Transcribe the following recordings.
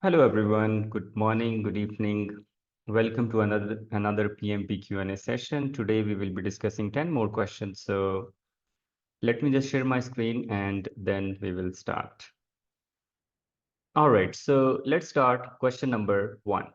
Hello everyone. Good morning, good evening. Welcome to another PMP Q&A session. Today we will be discussing 10 more questions. So let me just share my screen and then we will start. All right, so let's start question number 1.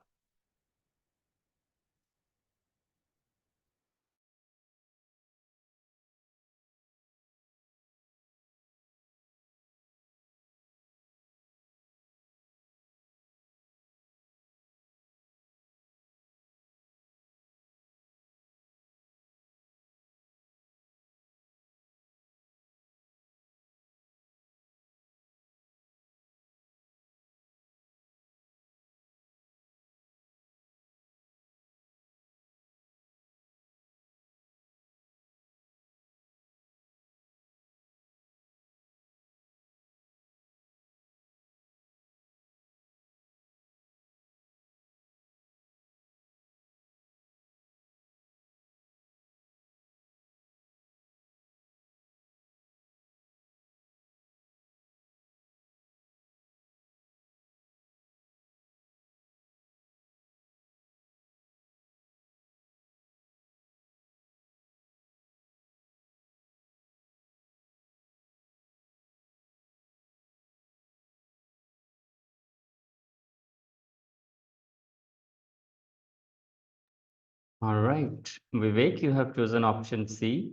All right, Vivek, you have chosen option C.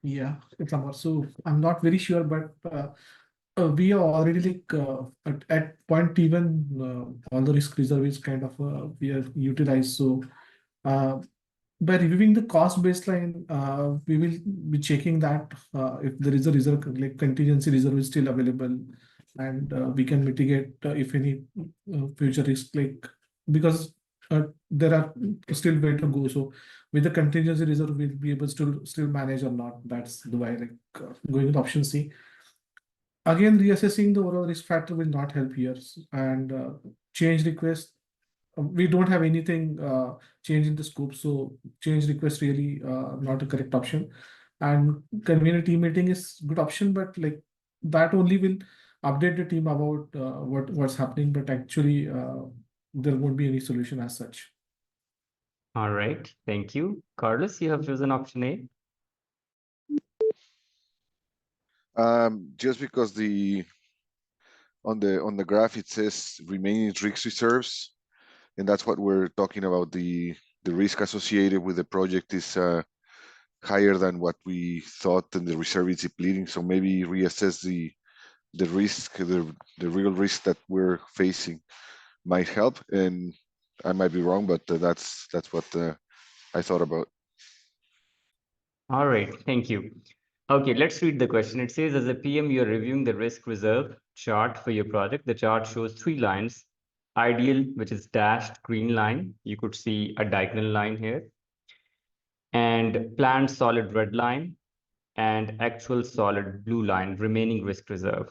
Yeah, it's about. So I'm not very sure, but we are already at point even all the risk reserve is kind of we are utilized. So uh, by reviewing the cost baseline, we will be checking that if there is a reserve, like contingency reserve is still available, and we can mitigate if any future risk, like because there are still way to go. So with the contingency reserve, we'll be able to still manage or not. That's the way, going with option C. Again, reassessing the overall risk factor will not help here, and change request, we don't have anything change in the scope, so change request really not a correct option. And convenient team meeting is good option, but like that only will update the team about what's happening, but actually there won't be any solution as such. All right, thank you. Carlos, you have chosen option A. Just because on the graph it says remaining risk reserves, and that's what we're talking about. The risk associated with the project is higher than what we thought, and the reserve is depleting. So maybe reassess the risk, the real risk that we're facing might help. And I might be wrong, but that's what I thought about. All right, thank you. Okay, let's read the question. It says, as a PM, you're reviewing the risk reserve chart for your project. The chart shows 3 lines. Ideal, which is dashed green line. You could see a diagonal line here. And planned solid red line and actual solid blue line, remaining risk reserve.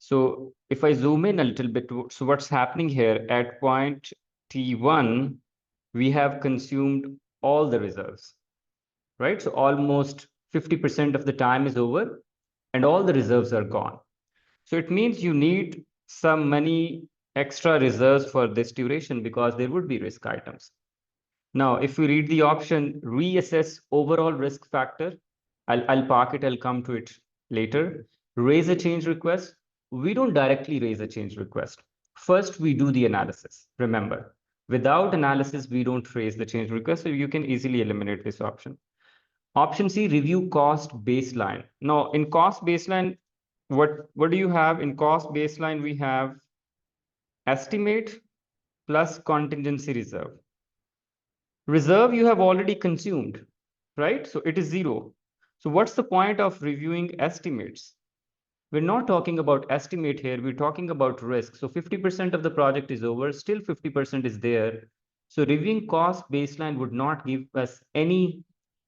So if I zoom in a little bit, so what's happening here at point T1, we have consumed all the reserves, right? So almost 50% of the time is over and all the reserves are gone. So it means you need some money extra reserves for this duration because there would be risk items. Now, if we read the option, reassess overall risk factor, I'll park it, I'll come to it later. Raise a change request. We don't directly raise a change request. First, we do the analysis. Remember, without analysis, we don't raise the change request, so you can easily eliminate this option. Option C, review cost baseline. Now, in cost baseline, what do you have? In cost baseline, we have estimate plus contingency reserve. Reserve you have already consumed, right? So it is 0. So what's the point of reviewing estimates? We're not talking about estimate here, we're talking about risk. So 50% of the project is over, still 50% is there. So reviewing cost baseline would not give us any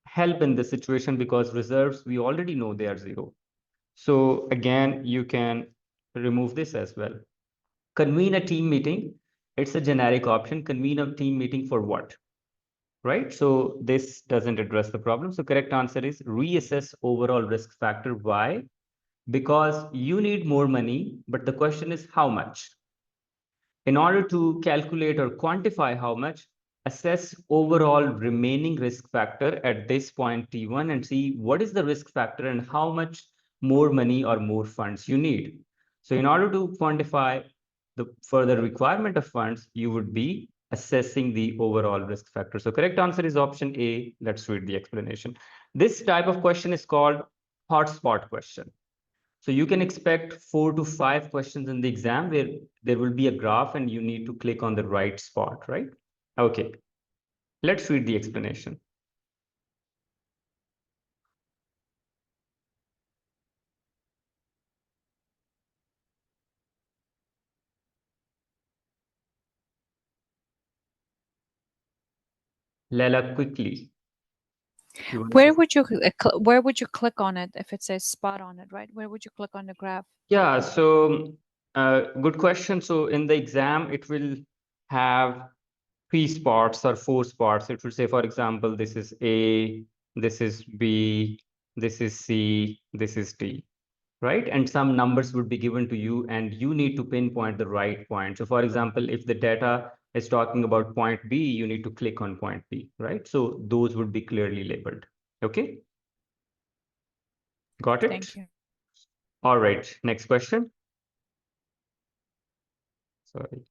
help in this situation because reserves, we already know they are 0. So again, you can remove this as well. Convene a team meeting. It's a generic option. Convene a team meeting for what? Right? So this doesn't address the problem. So correct answer is reassess overall risk factor. Why? because you need more money, but the question is how much? In order to calculate or quantify how much, assess overall remaining risk factor at this point T1 and see what is the risk factor and how much more money or more funds you need. So in order to quantify the further requirement of funds, you would be assessing the overall risk factor. So correct answer is option A. Let's read the explanation. This type of question is called hotspot question. So you can expect 4 to 5 questions in the exam where there will be a graph and you need to click on the right spot, right? Okay, let's read the explanation. Lela, quickly. Where would you click on it if it says spot on it, right? Where would you click on the graph? Yeah, so good question. So in the exam, it will have 3 spots or 4 spots. It will say, for example, this is A, this is B, this is C, this is D, right? And some numbers would be given to you and you need to pinpoint the right point. So for example, if the data is talking about point B, you need to click on point B, right? So those would be clearly labeled. Okay. Got it? Thank you. All right, next question. Sorry.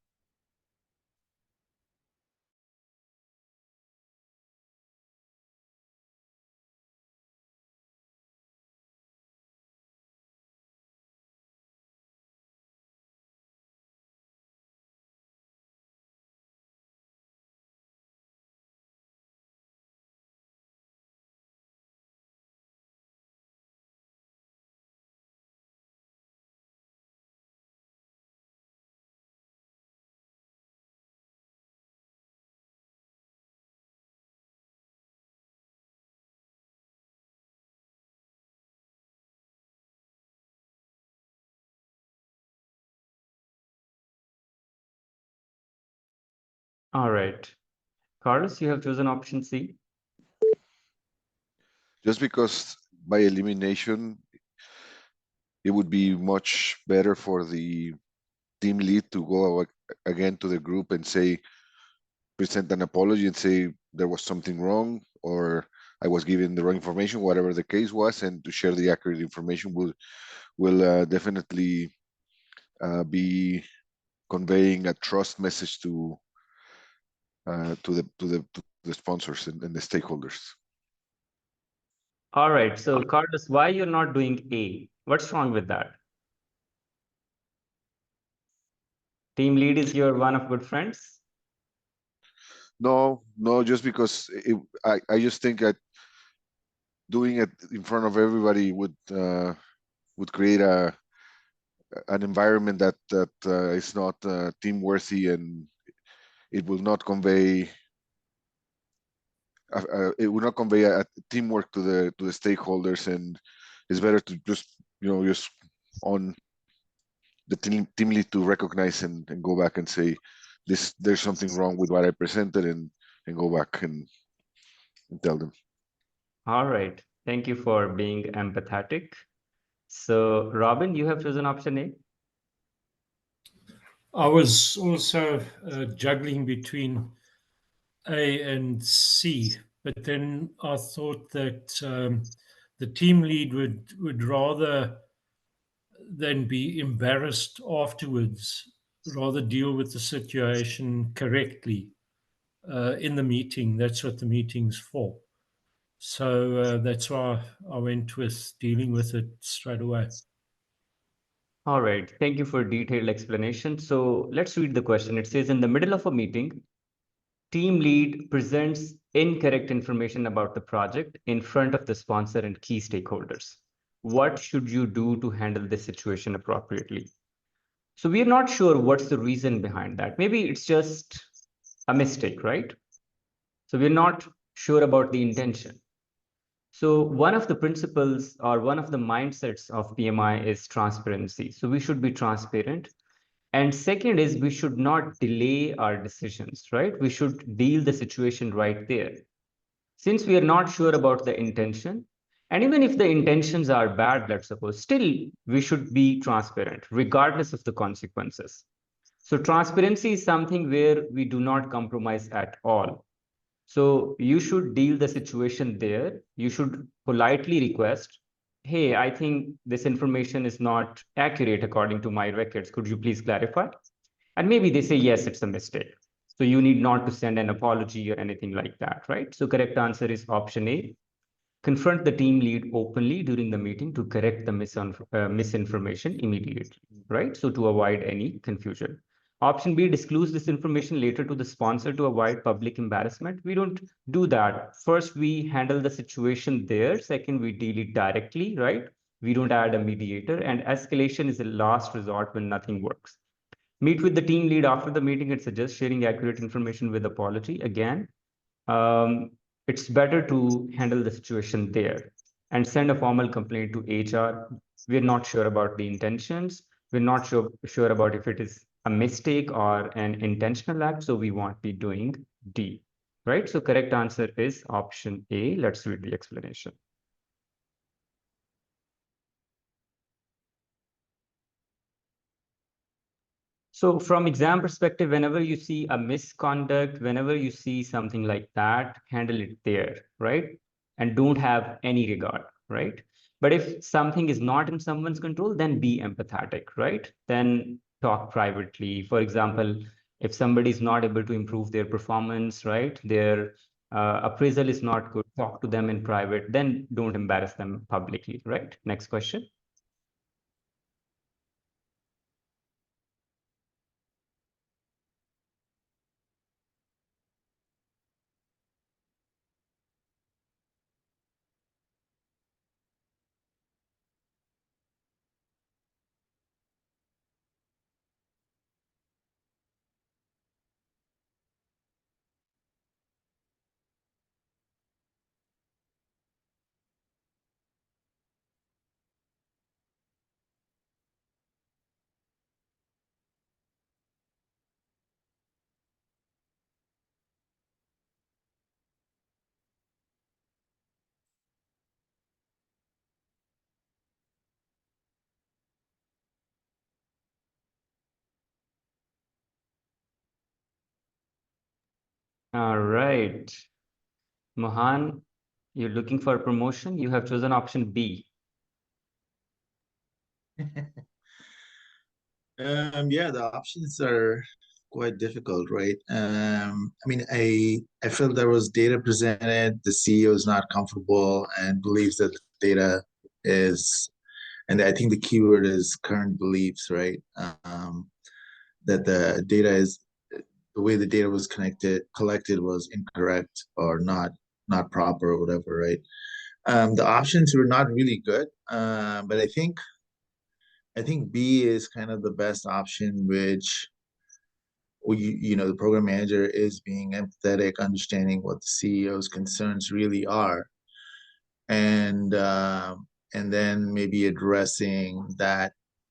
All right. Carlos, you have chosen option C. Just because by elimination, it would be much better for the team lead to go again to the group and say, present an apology and say there was something wrong or I was given the wrong information, whatever the case was, and to share the accurate information will definitely be conveying a trust message to the sponsors and the stakeholders. All right. So Carlos, why you're not doing A? What's wrong with that? Team lead is your one of good friends? No, just because I just think that doing it in front of everybody would create an environment that is not team worthy, and it will not convey a teamwork to the stakeholders, and it's better to just just on the team lead to recognize and go back and say there's something wrong with what I presented, and go back and tell them. All right. Thank you for being empathetic. So Robin, you have chosen option A. I was also juggling between A and C, but then I thought that the team lead would rather than be embarrassed afterwards, rather deal with the situation correctly in the meeting. That's what the meeting's for. So that's why I went with dealing with it straight away. All right. Thank you for detailed explanation. So let's read the question. It says, in the middle of a meeting, team lead presents incorrect information about the project in front of the sponsor and key stakeholders. What should you do to handle this situation appropriately? So we're not sure what's the reason behind that. Maybe it's just a mistake, right? So we're not sure about the intention. So one of the principles or one of the mindsets of PMI is transparency. So we should be transparent. And second is we should not delay our decisions, right? We should deal the situation right there. Since we are not sure about the intention And even if the intentions are bad, let's suppose, still we should be transparent, regardless of the consequences. So transparency is something where we do not compromise at all. So you should deal the situation there. You should politely request, hey, I think this information is not accurate according to my records. Could you please clarify? And maybe they say, yes, it's a mistake. So you need not to send an apology or anything like that, right? So correct answer is option A. Confront the team lead openly during the meeting to correct the misinformation immediately, right? So to avoid any confusion. Option B, disclose this information later to the sponsor to avoid public embarrassment. We don't do that. First, we handle the situation there. Second, we deal it directly, right? We don't add a mediator, and escalation is a last resort when nothing works. Meet with the team lead after the meeting and suggest sharing accurate information with apology. Again, it's better to handle the situation there and send a formal complaint to HR. We're not sure about the intentions. We're not sure about if it is a mistake or an intentional act. So we won't be doing D, right? So correct answer is option A. Let's read the explanation. So from exam perspective, whenever you see a misconduct, whenever you see something like that, handle it there, right? And don't have any regard, right? But if something is not in someone's control, then be empathetic, right? Then talk privately. For example, if somebody is not able to improve their performance, right? Their appraisal is not good, talk to them in private, then don't embarrass them publicly, right? Next question. All right. Mohan, you're looking for promotion. You have chosen option B. Yeah, the options are quite difficult, right? I mean, I felt there was data presented, the CEO is not comfortable and believes that the data is, and I think the keyword is current beliefs, right? That the data is, the way the data was collected was incorrect or not proper or whatever, right? The options were not really good, but I think B is kind of the best option, which the program manager is being empathetic, understanding what the CEO's concerns really are, and then maybe addressing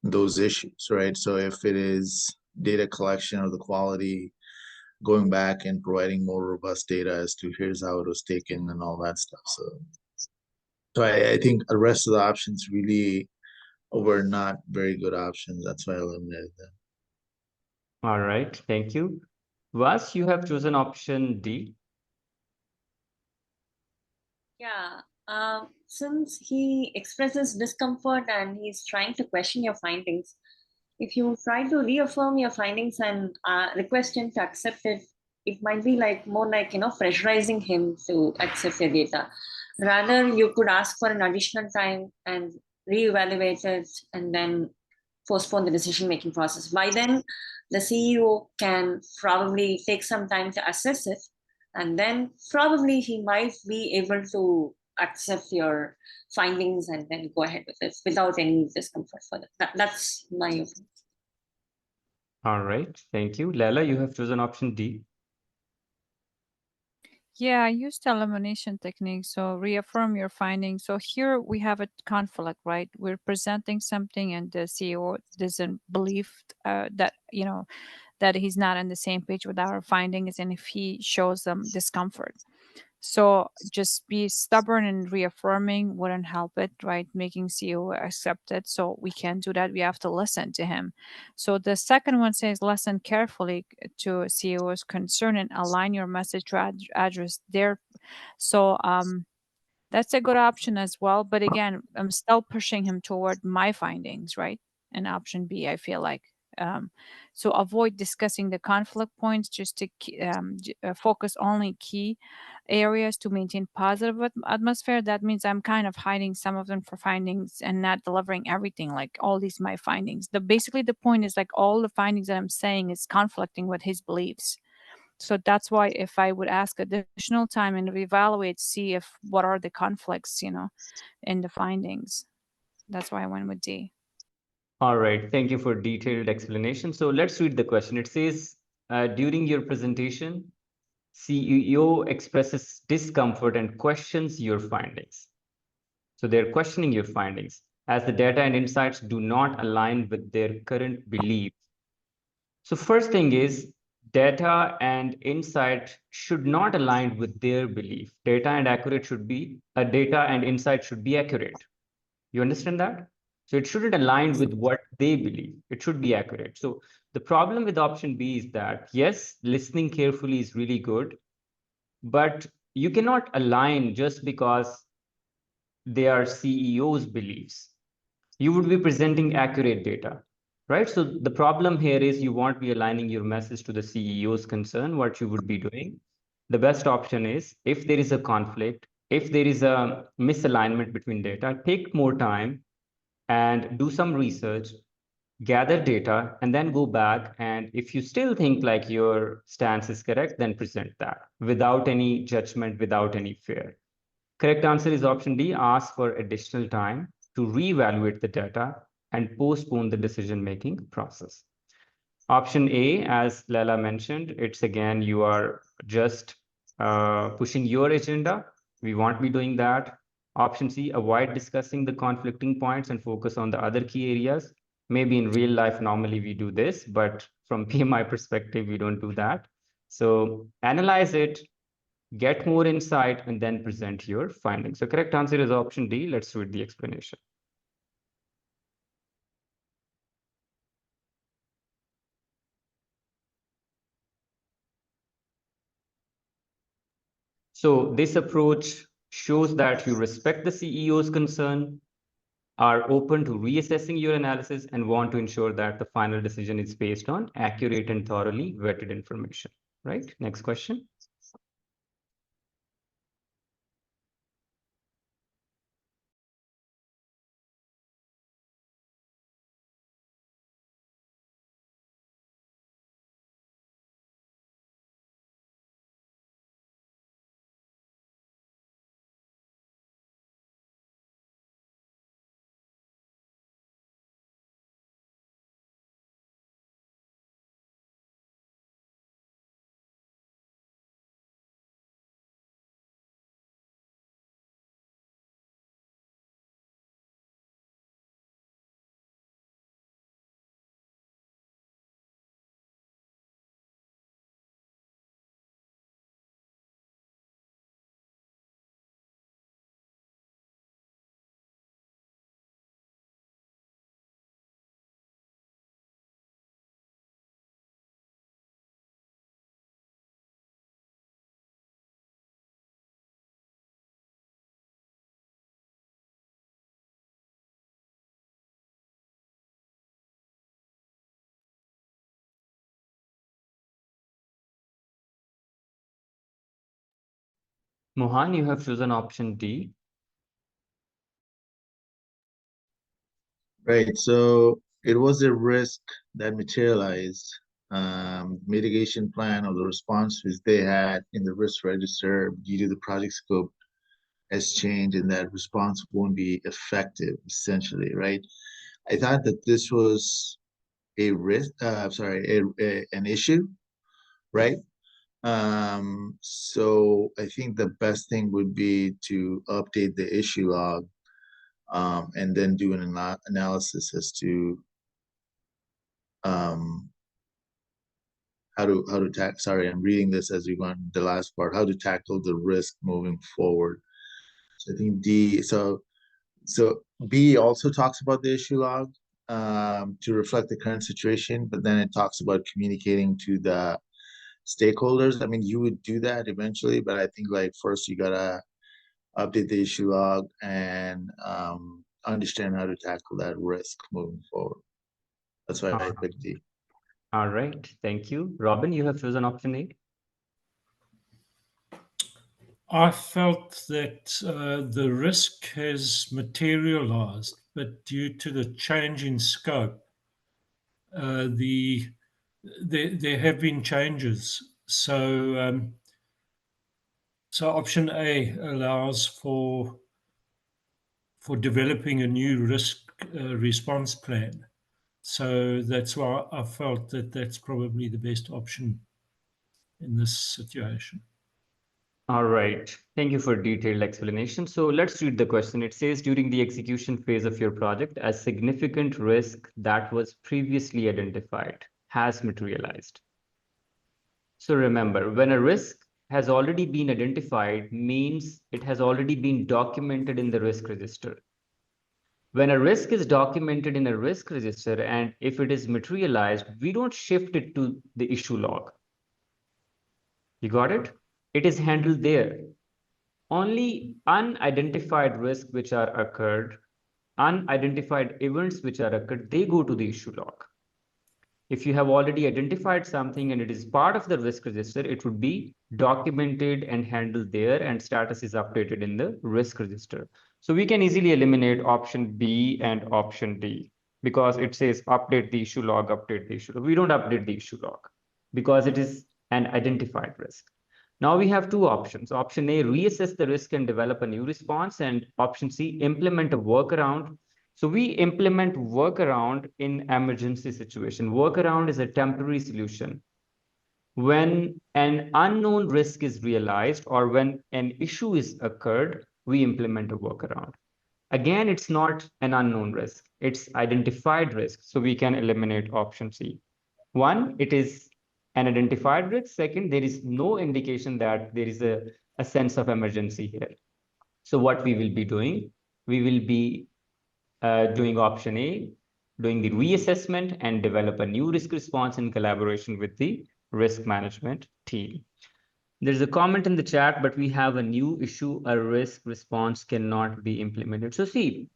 those issues, right? So if it is data collection or the quality, going back and providing more robust data as to here's how it was taken and all that stuff. So I think the rest of the options really were not very good options. That's why I eliminated them. All right, thank you. Vas, you have chosen option D. Yeah, since he expresses discomfort and he's trying to question your findings, if you try to reaffirm your findings and request him to accept it, it might be more like pressurizing him to accept the data. Rather, you could ask for an additional time and reevaluate it and then postpone the decision-making process. By then, the CEO can probably take some time to assess it, and then probably he might be able to accept your findings and then go ahead with it without any discomfort for that. That's my opinion. All right, thank you. Leila, you have chosen option D. Yeah, I used the elimination technique. So reaffirm your findings. So here we have a conflict, right? We're presenting something and the CEO doesn't believe that, that he's not on the same page with our findings and if he shows them discomfort. So just be stubborn and reaffirming wouldn't help it, right? Making CEO accept it. So we can't do that. We have to listen to him. So the second one says listen carefully to CEO's concern and align your message to address their. So that's a good option as well. But again, I'm still pushing him toward my findings, right? And option B, I feel like. So avoid discussing the conflict points, just to focus only key areas to maintain positive atmosphere. That means I'm kind of hiding some of them for findings and not delivering everything, like all these my findings. Basically the point is like all the findings that I'm saying is conflicting with his beliefs. So that's why if I would ask additional time and reevaluate, see if what are the conflicts, in the findings. That's why I went with D. All right, thank you for detailed explanation. So let's read the question. It says, during your presentation, CEO expresses discomfort and questions your findings. So they're questioning your findings as the data and insights do not align with their current beliefs. So first thing is data and insight should not align with their belief. Data and insight should be accurate. You understand that? So it shouldn't align with what they believe. It should be accurate. So the problem with option B is that, yes, listening carefully is really good, but you cannot align just because they are CEO's beliefs. You would be presenting accurate data, right? So the problem here is you won't be aligning your message to the CEO's concern. What you would be doing, the best option is if there is a conflict, if there is a misalignment between data, take more time and do some research, gather data, and then go back. And if you still think like your stance is correct, then present that without any judgment, without any fear. Correct answer is option D, ask for additional time to reevaluate the data and postpone the decision-making process. Option A, as Lala mentioned, it's again, you are just pushing your agenda. We won't be doing that. Option C, avoid discussing the conflicting points and focus on the other key areas. Maybe in real life, normally we do this, but from PMI perspective, we don't do that. So analyze it, get more insight, and then present your findings. So correct answer is option D. Let's read the explanation. So this approach shows that you respect the CEO's concern, are open to reassessing your analysis, and want to ensure that the final decision is based on accurate and thoroughly vetted information, right? Next question. Mohan, you have chosen option D. Right. So it was a risk that materialized. Mitigation plan or the response which they had in the risk register due to the project scope has changed, and that response won't be effective, essentially, right? I thought that this was a risk, an issue, right? So I think the best thing would be to update the issue log, and then do an analysis as to how sorry, I'm reading this as we go on the last part, how to tackle the risk moving forward. So I think so B also talks about the issue log to reflect the current situation, but then it talks about communicating to the stakeholders. I mean, you would do that eventually, but I think like first you gotta update the issue log and understand how to tackle that risk moving forward. That's why I picked D. All right, thank you. Robin, you have chosen option A. I felt that the risk has materialized, but due to the change in scope, there have been changes. So option A allows for developing a new risk response plan. So that's why I felt that that's probably the best option in this situation. All right, thank you for detailed explanation. So let's read the question. It says, during the execution phase of your project, a significant risk that was previously identified has materialized. So remember, when a risk has already been identified, means it has already been documented in the risk register. When a risk is documented in a risk register, and if it is materialized, we don't shift it to the issue log. You got it? It is handled there. Only unidentified risks which are occurred, unidentified events which are occurred, they go to the issue log. If you have already identified something and it is part of the risk register, it would be documented and handled there, and status is updated in the risk register. So we can easily eliminate option B and option D because it says update the issue log, update the issue log. We don't update the issue log because it is an identified risk. Now we have two options. Option A, reassess the risk and develop a new response, and option C, implement a workaround. So we implement workaround in emergency situation. Workaround is a temporary solution. When an unknown risk is realized or when an issue is occurred, we implement a workaround. Again, it's not an unknown risk. It's identified risk. So we can eliminate option C. One, it is an identified risk. Second, there is no indication that there is a sense of emergency here. So what we will be doing, we will be doing option A, doing the reassessment and develop a new risk response in collaboration with the risk management team. There's a comment in the chat, but we have a new issue, a risk response cannot be implemented. So see,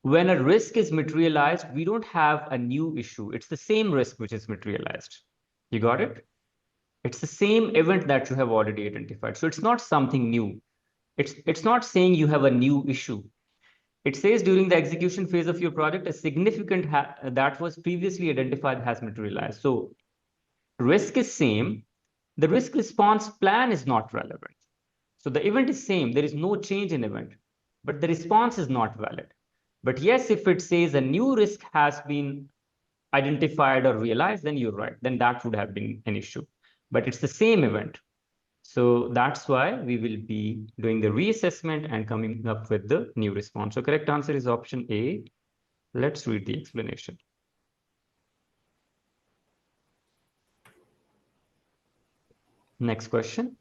when a risk is materialized, we don't have a new issue. It's the same risk which is materialized. You got it? It's the same event that you have already identified. So it's not something new. It's not saying you have a new issue. It says during the execution phase of your project, a significant that was previously identified has materialized. So risk is same. The risk response plan is not relevant. So the event is same. There is no change in event, but the response is not valid. But yes, if it says a new risk has been identified or realized, then you're right. Then that would have been an issue. But it's the same event. So that's why we will be doing the reassessment and coming up with the new response. So correct answer is option A. Let's read the explanation. Next question.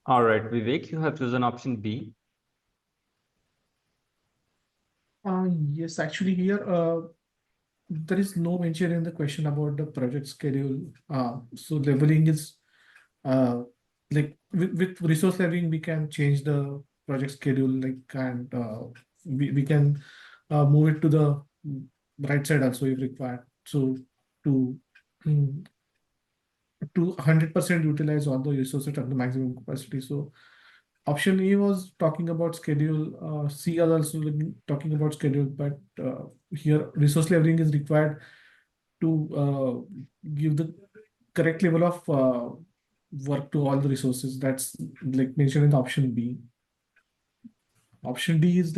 All right, Vivek, you have chosen option B. Yes, actually here there is no mention in the question about the project schedule. So leveling is like with resource leveling, we can change the project schedule, and we can move it to the right side also if required. So to mm, to 100% utilize all the resources at the maximum capacity. So option A was talking about schedule. C is also talking about schedule, but here resource leveling is required to give the correct level of work to all the resources. That's like mentioned in the option B. Option D is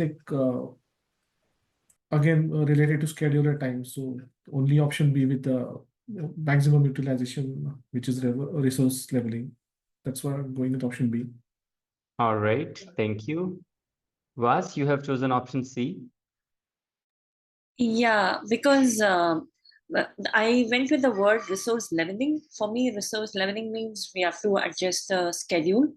again related to scheduler time. So only option B with the maximum utilization, which is resource leveling. That's why I'm going with option B. All right, thank you. Vas, you have chosen option C. Yeah, because I went with the word resource leveling. For me, resource leveling means we have to adjust the schedule.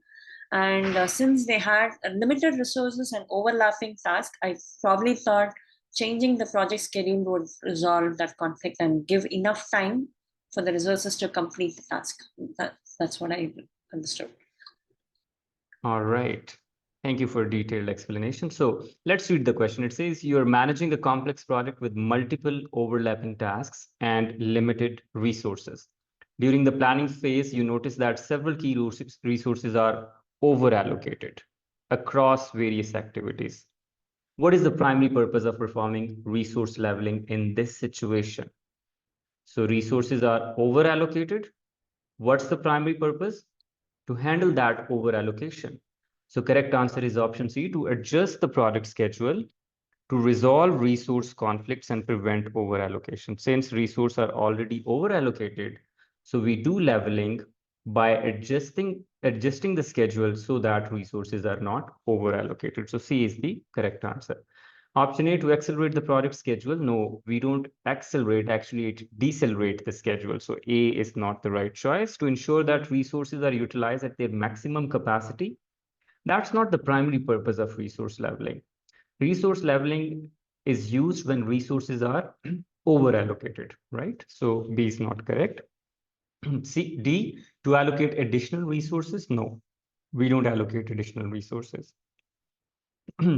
And since they had limited resources and overlapping tasks, I probably thought changing the project schedule would resolve that conflict and give enough time for the resources to complete the task. That's what I understood. All right. Thank you for a detailed explanation. So let's read the question. It says you're managing a complex project with multiple overlapping tasks and limited resources. During the planning phase, you notice that several key resources are over-allocated across various activities. What is the primary purpose of performing resource leveling in this situation? So resources are over-allocated. What's the primary purpose? To handle that over-allocation. So correct answer is option C, to adjust the project schedule to resolve resource conflicts and prevent over-allocation. Since resources are already over-allocated, so we do leveling by adjusting the schedule so that resources are not over-allocated. So C is the correct answer. Option A, to accelerate the project schedule. No, we don't accelerate, actually it decelerate the schedule. So A is not the right choice. To ensure that resources are utilized at their maximum capacity, that's not the primary purpose of resource leveling. Resource leveling is used when resources are over allocated, right? So B is not correct. C, D, to allocate additional resources. No, we don't allocate additional resources.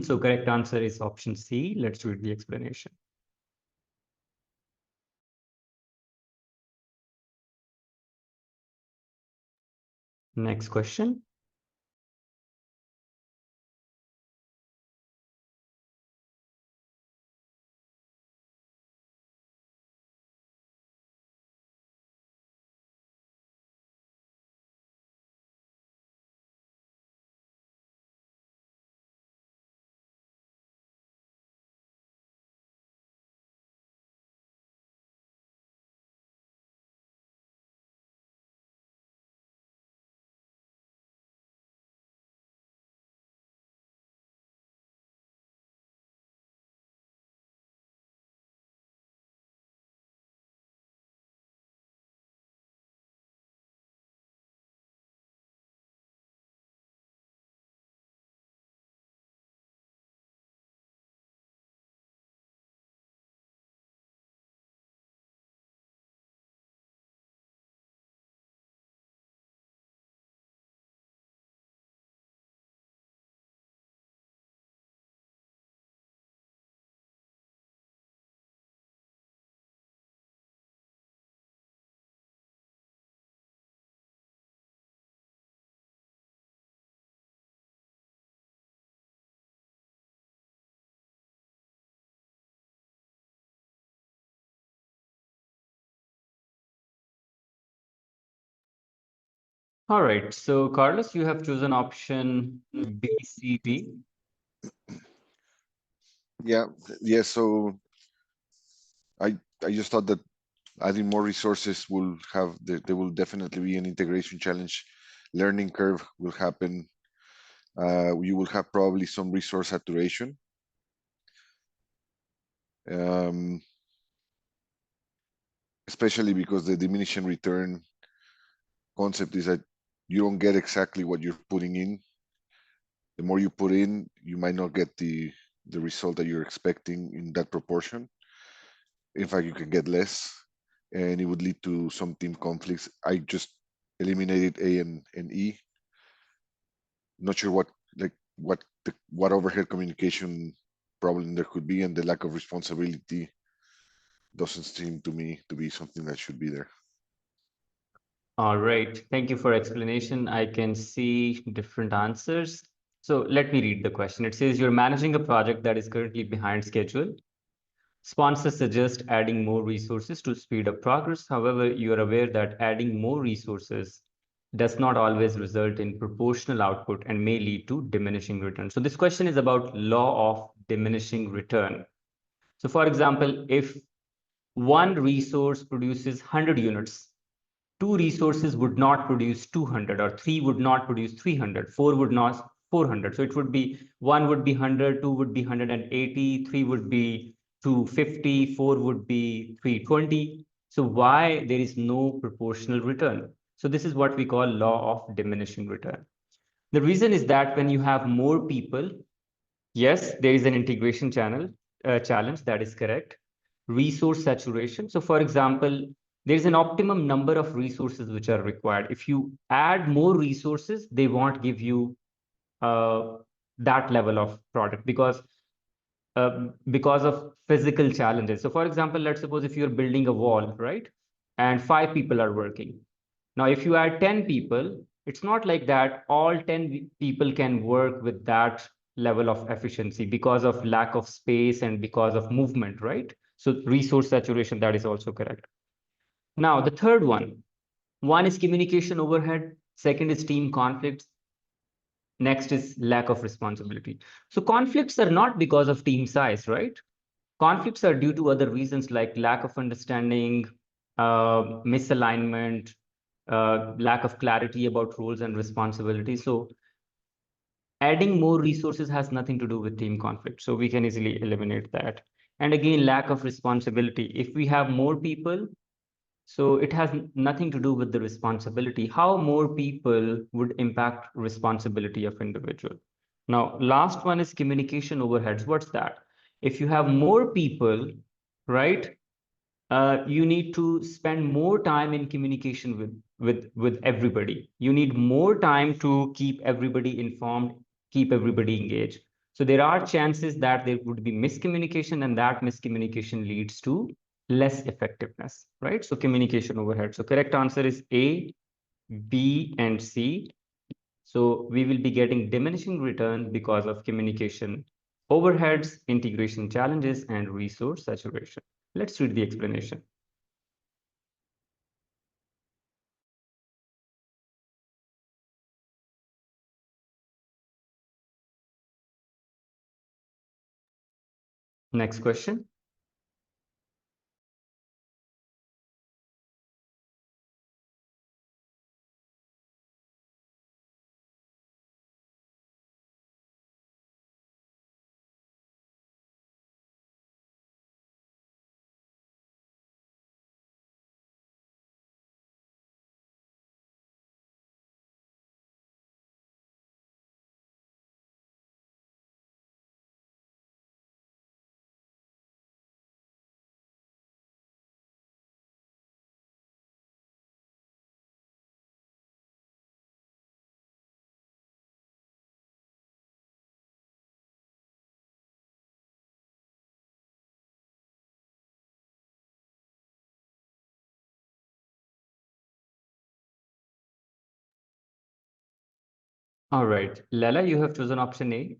So correct answer is option C. Let's read the explanation. Next question. All right, so Carlos, you have chosen option B, C, D. Yeah, so I just thought that adding more resources will have there will definitely be an integration challenge. Learning curve will happen. You will have probably some resource saturation. Especially because the diminishing return concept is that you don't get exactly what you're putting in. The more you put in, you might not get the result that you're expecting in that proportion. In fact, you can get less, and it would lead to some team conflicts. I just eliminated A and E. Not sure what overhead communication problem there could be, and the lack of responsibility doesn't seem to me to be something that should be there. All right. Thank you for explanation. I can see different answers. So let me read the question. It says you're managing a project that is currently behind schedule. Sponsors suggest adding more resources to speed up progress. However, you are aware that adding more resources does not always result in proportional output and may lead to diminishing return. So this question is about law of diminishing return. So for example, if one resource produces 100 units, two resources would not produce 200, or three would not produce 300, four would not 400. So it would be one would be 100, two would be 180, three would be 250, four would be 320. So why there is no proportional return? So this is what we call law of diminishing return. The reason is that when you have more people, yes, there is an integration challenge, that is correct. Resource saturation. So for example, there is an optimum number of resources which are required. If you add more resources, they won't give you that level of product because of physical challenges. So for example, let's suppose if you're building a wall, right? And 5 people are working. Now, if you add 10 people, it's not like that all 10 people can work with that level of efficiency because of lack of space and because of movement, right? So resource saturation, that is also correct. Now, the third one is communication overhead. Second is team conflicts. Next is lack of responsibility. So conflicts are not because of team size, right? Conflicts are due to other reasons like lack of understanding, misalignment, lack of clarity about roles and responsibilities. So adding more resources has nothing to do with team conflict. So we can easily eliminate that. And again, lack of responsibility. If we have more people, so it has nothing to do with the responsibility. How more people would impact responsibility of individual. Now, last one is communication overheads. What's that? If you have more people, right, you need to spend more time in communication with everybody. You need more time to keep everybody informed, keep everybody engaged. So there are chances that there would be miscommunication, and that miscommunication leads to less effectiveness, right? So communication overhead. So correct answer is A, B, and C. So we will be getting diminishing return because of communication overheads, integration challenges, and resource saturation. Let's read the explanation. Next question. All right, Lala, you have chosen option A.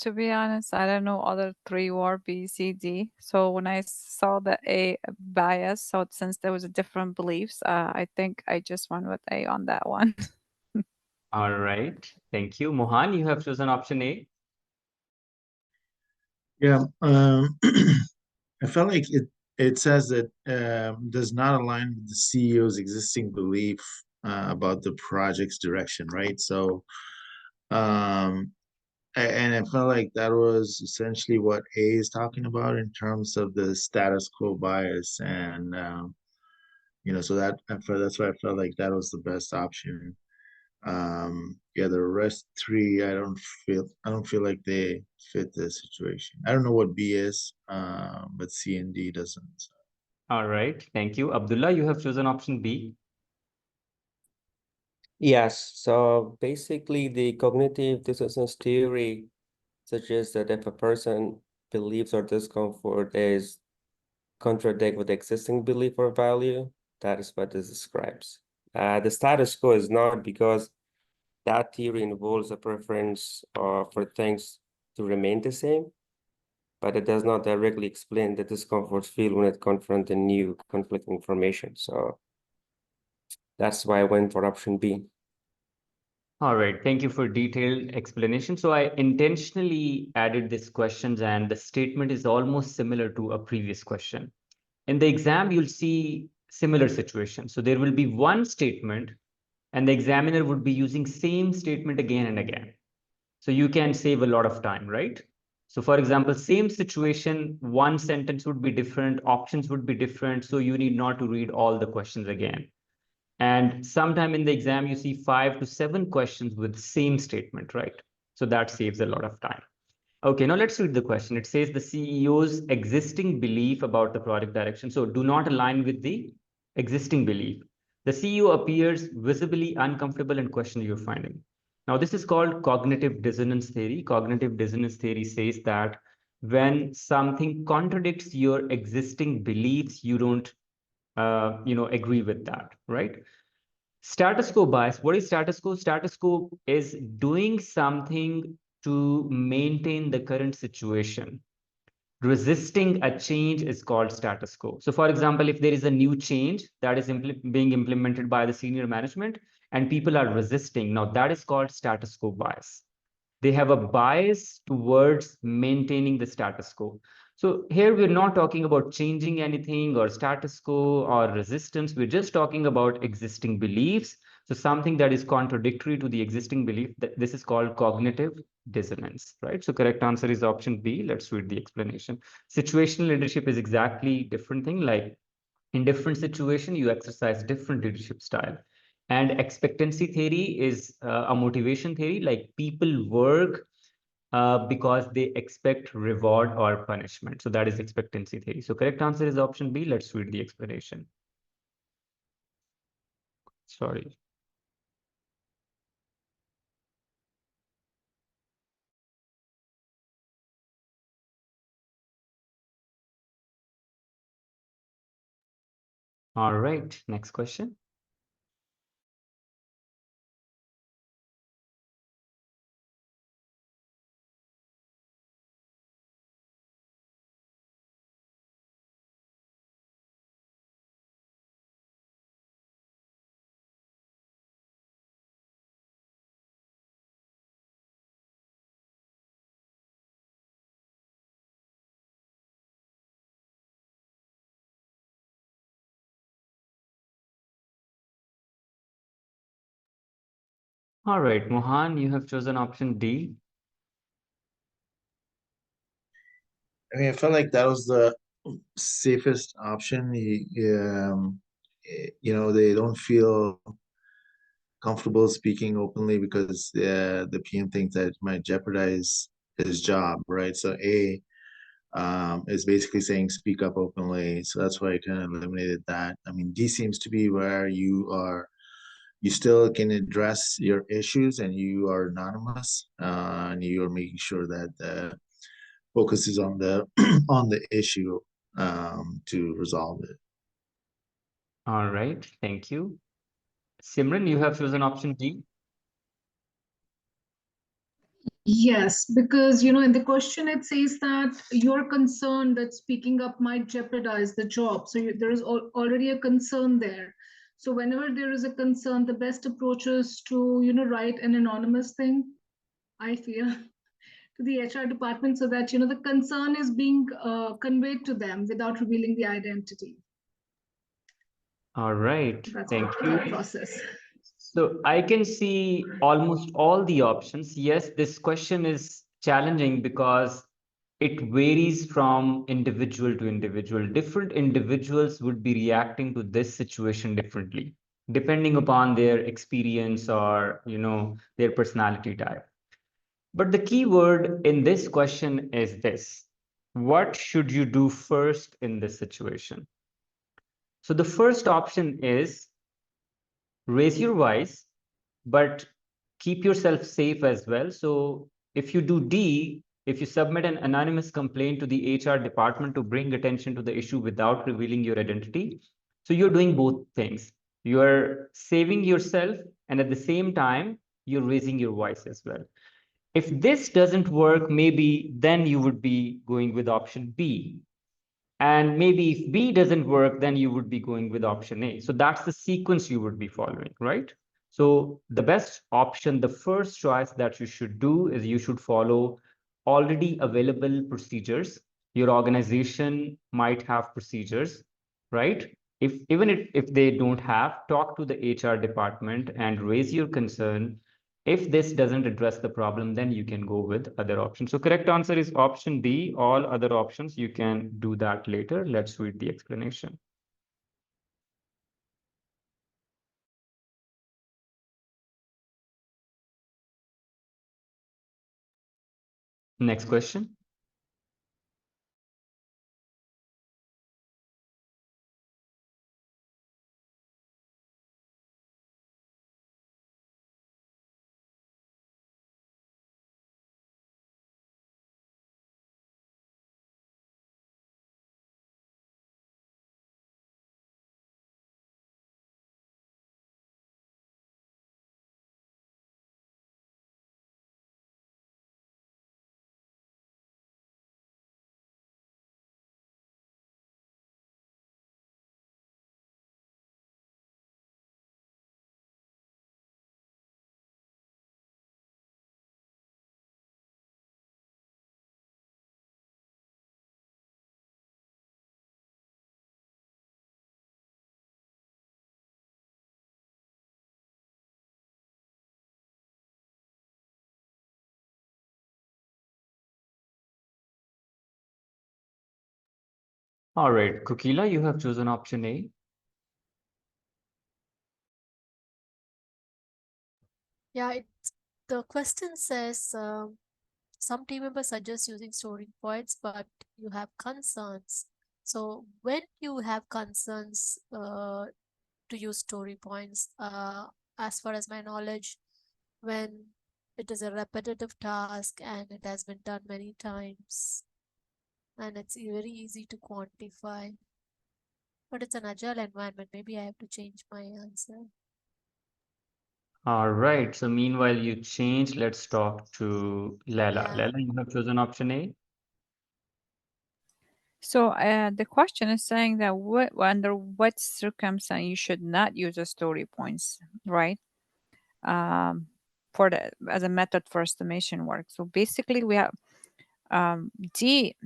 To be honest, I don't know other three were B, C, D. So when I saw the A bias, so since there was a different beliefs, I think I just went with A on that one. All right, thank you. Mohan, you have chosen option A. Yeah, I felt like it says that does not align with the CEO's existing belief about the project's direction, right? So, and I felt like that was essentially what A is talking about in terms of the status quo bias, and so that's why I felt like that was the best option. Yeah, the rest three, I don't feel like they fit the situation. I don't know what B is, but C and D doesn't. All right, thank you. Abdullah, you have chosen option B. Yes, so basically the cognitive dissonance theory suggests that if a person believes or discomfort is contradict with existing belief or value, that is what this describes. The status quo is not, because that theory involves a preference for things to remain the same, but it does not directly explain the discomfort feel when it confronts a new conflicting information. So that's why I went for option B. All right, thank you for detailed explanation. So I intentionally added these questions, and the statement is almost similar to a previous question. In the exam, you'll see similar situations. So there will be one statement, and the examiner would be using same statement again and again. So you can save a lot of time, right? So for example, same situation, one sentence would be different, options would be different. So you need not to read all the questions again. And sometime in the exam, you see 5 to 7 questions with same statement, right? So that saves a lot of time. Okay, now let's read the question. It says the CEO's existing belief about the product direction. So do not align with the existing belief. The CEO appears visibly uncomfortable and questions your finding. Now, this is called cognitive dissonance theory. Cognitive dissonance theory says that when something contradicts your existing beliefs, you don't agree with that, right? Status quo bias. What is status quo? Status quo is doing something to maintain the current situation. Resisting a change is called status quo. So for example, if there is a new change that is being implemented by the senior management and people are resisting, now that is called status quo bias. They have a bias towards maintaining the status quo. So here we're not talking about changing anything or status quo or resistance. We're just talking about existing beliefs. So something that is contradictory to the existing belief, this is called cognitive dissonance, right? So correct answer is option B. Let's read the explanation. Situational leadership is exactly different thing. Like in different situation, you exercise different leadership style. And expectancy theory is a motivation theory, like people work because they expect reward or punishment. So that is expectancy theory. So correct answer is option B. Let's read the explanation. Sorry. All right, next question. All right, Mohan, you have chosen option D. I mean, I felt like that was the safest option. They don't feel comfortable speaking openly because the PM thinks that it might jeopardize his job, right? So A is basically saying speak up openly. So that's why I kind of eliminated that. I mean, D seems to be where you still can address your issues and you are anonymous, and you are making sure that the focus is on the on the issue to resolve it. All right, thank you. Simran, you have chosen option D. Yes, because in the question it says that you're concerned that speaking up might jeopardize the job. So there is already a concern there. So whenever there is a concern, the best approach is to write an anonymous thing, I feel, to the HR department, so that the concern is being conveyed to them without revealing the identity. All right, That's thank the you. process. So I can see almost all the options. Yes, this question is challenging because it varies from individual to individual. Different individuals would be reacting to this situation differently, depending upon their experience or, their personality type. But the key word in this question is this: what should you do first in this situation? So the first option is raise your voice, but keep yourself safe as well. So if you do D, if you submit an anonymous complaint to the HR department to bring attention to the issue without revealing your identity, so you're doing both things. You're saving yourself, and at the same time, you're raising your voice as well. If this doesn't work, maybe then you would be going with option B. And maybe if B doesn't work, then you would be going with option A. So that's the sequence you would be following, right? So the best option, the first choice that you should do is you should follow already available procedures. Your organization might have procedures, right? If they don't have, talk to the HR department and raise your concern. If this doesn't address the problem, then you can go with other options. So correct answer is option D. All other options, you can do that later. Let's read the explanation. Next question. All right, Kukila, you have chosen option A. Yeah, the question says some team members suggest using story points, but you have concerns. So when you have concerns to use story points, as far as my knowledge, when it is a repetitive task and it has been done many times, and it's very easy to quantify. But it's an agile environment. Maybe I have to change my answer. All right, so meanwhile you change, let's talk to Lela. Yeah. Lela, you have chosen option A. So the question is saying that under what circumstance you should not use a story points, right? For the as a method for estimation work. So basically, we have D.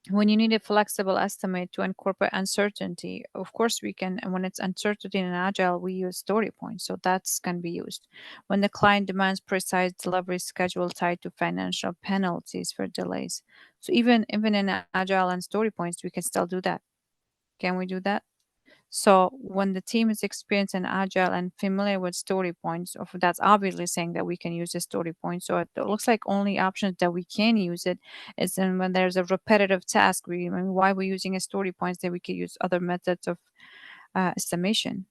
When you need a flexible estimate to incorporate uncertainty, of course we can. And when it's uncertainty in Agile, we use story points, so that's can be used. When the client demands precise delivery schedule tied to financial penalties for delays, so even in Agile and story points, we can still do that. Can we do that? So when the team is experienced in Agile and familiar with story points, that's obviously saying that we can use the story points. So it looks like only options that we can use it is when there's a repetitive task. Why we're using a story points, that we could use other methods of estimation.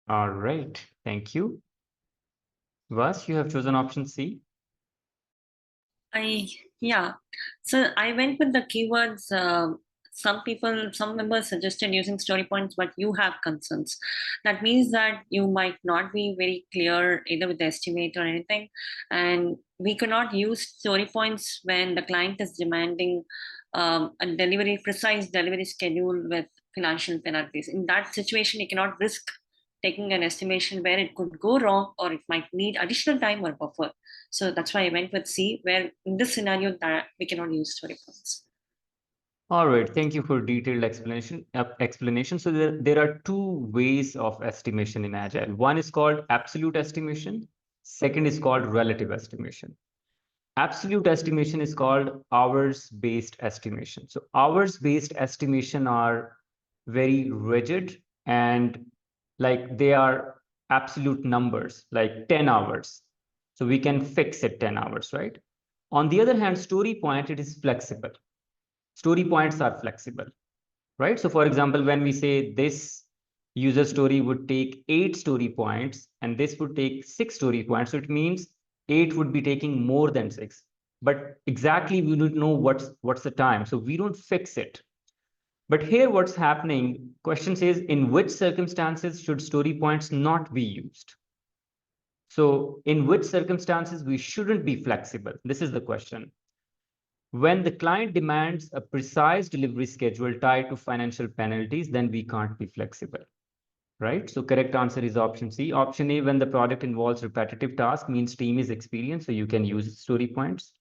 All right, thank you. Vas, you have chosen option C. Yeah. So I went with the keywords. Some members suggested using story points, but you have concerns. That means that you might not be very clear either with the estimate or anything. And we cannot use story points when the client is demanding a precise delivery schedule with financial penalties. In that situation, you cannot risk taking an estimation where it could go wrong or it might need additional time or buffer. So that's why I went with C, where in this scenario that we cannot use story points. All right, thank you for detailed explanation. So there are two ways of estimation in Agile. One is called absolute estimation. Second is called relative estimation. Absolute estimation is called hours-based estimation. So hours-based estimation are very rigid and like they are absolute numbers, like 10 hours. So we can fix it 10 hours, right? On the other hand, story point, it is flexible. Story points are flexible. right? So for example, when we say this user story would take 8 story points and this would take 6 story points, so it means 8 would be taking more than 6. But exactly we don't know what's the time, so we don't fix it. But here what's happening, question says, in which circumstances should story points not be used? So in which circumstances we shouldn't be flexible? This is the question. When the client demands a precise delivery schedule tied to financial penalties, then we can't be flexible, right? So correct answer is option C. Option A, when the product involves repetitive tasks, means team is experienced, so you can use story points.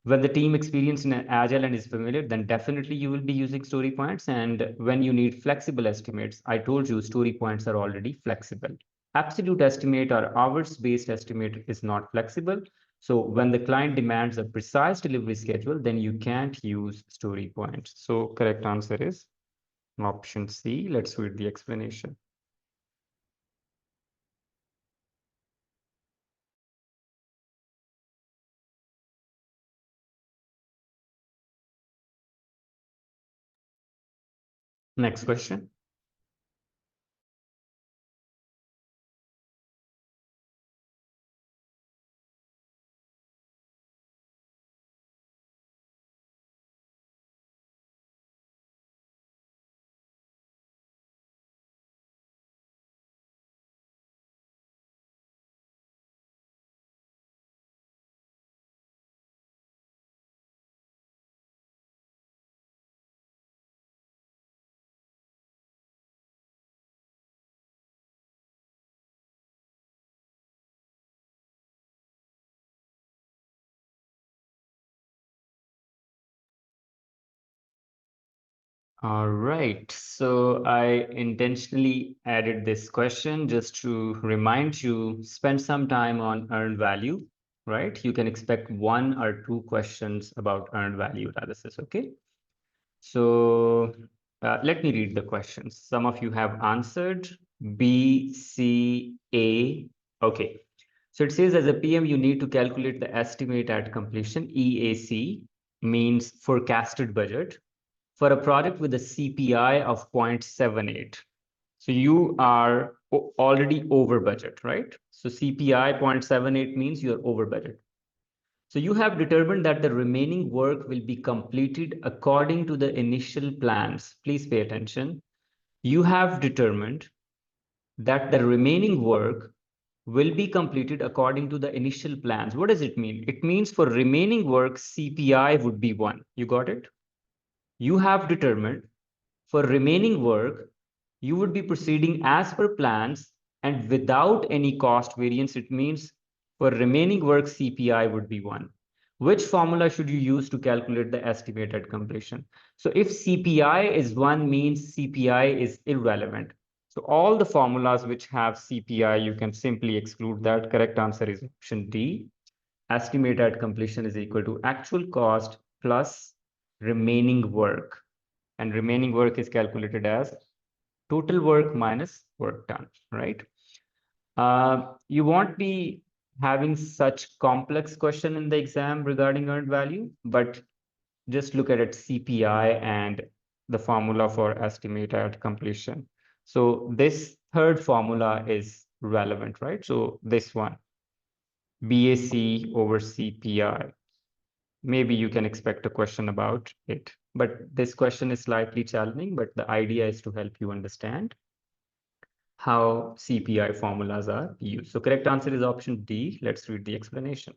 When the team experienced in Agile and is familiar, then definitely you will be using story points. And when you need flexible estimates, I told you story points are already flexible. Absolute estimate or hours-based estimate is not flexible. So when the client demands a precise delivery schedule, then you can't use story points. So correct answer is option C. Let's read the explanation. Next question. All right, so I intentionally added this question just to remind you, spend some time on earned value, right? You can expect 1 or 2 questions about earned value analysis, okay? So let me read the questions. Some of you have answered B, C, A. Okay, so it says as a PM, you need to calculate the estimate at completion. EAC means forecasted budget for a product with a CPI of 0.78. So you are already over budget, right? So CPI 0.78 means you're over budget. So you have determined that the remaining work will be completed according to the initial plans. Please pay attention. You have determined that the remaining work will be completed according to the initial plans. What does it mean? It means for remaining work, CPI would be 1. You got it? You have determined for remaining work, you would be proceeding as per plans and without any cost variance. It means for remaining work, CPI would be 1. Which formula should you use to calculate the estimated completion? So if CPI is 1 means CPI is irrelevant. So all the formulas which have CPI, you can simply exclude that. Correct answer is option D. Estimated completion is equal to actual cost plus remaining work. And remaining work is calculated as total work minus work done, right? You won't be having such complex question in the exam regarding earned value, but just look at it CPI and the formula for estimate at completion. So this third formula is relevant, right? So this one, BAC over CPI. Maybe you can expect a question about it. But this question is slightly challenging, but the idea is to help you understand how CPI formulas are used. So correct answer is option D. Let's read the explanation.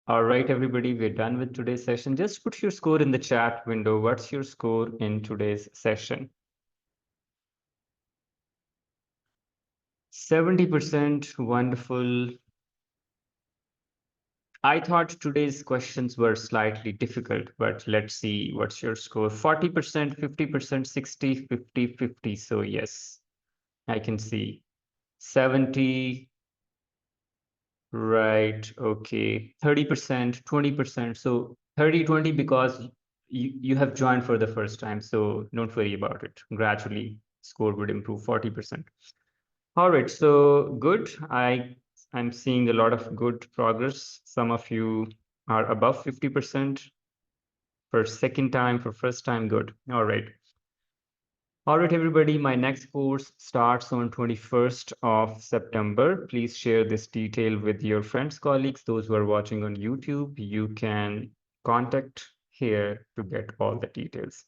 All right, everybody, we're done with today's session. Just put your score in the chat window. What's your score in today's session? 70%, wonderful. I thought today's questions were slightly difficult, but let's see what's your score. 40%, 50%, 60, 50, 50. So yes, I can see 70, right, okay, 30%, 20%. So 30, 20 because you have joined for the first time, so don't worry about it. Gradually, score would improve 40%. All right, so good. I I'm seeing a lot of good progress. Some of you are above 50%. For second time, for first time, good. All right. All right, everybody, my next course starts on 21st of September. Please share this detail with your friends, colleagues, those who are watching on YouTube. You can contact here to get all the details.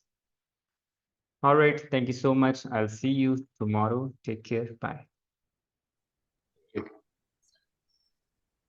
All right, thank you so much. I'll see you tomorrow. Take care. Bye.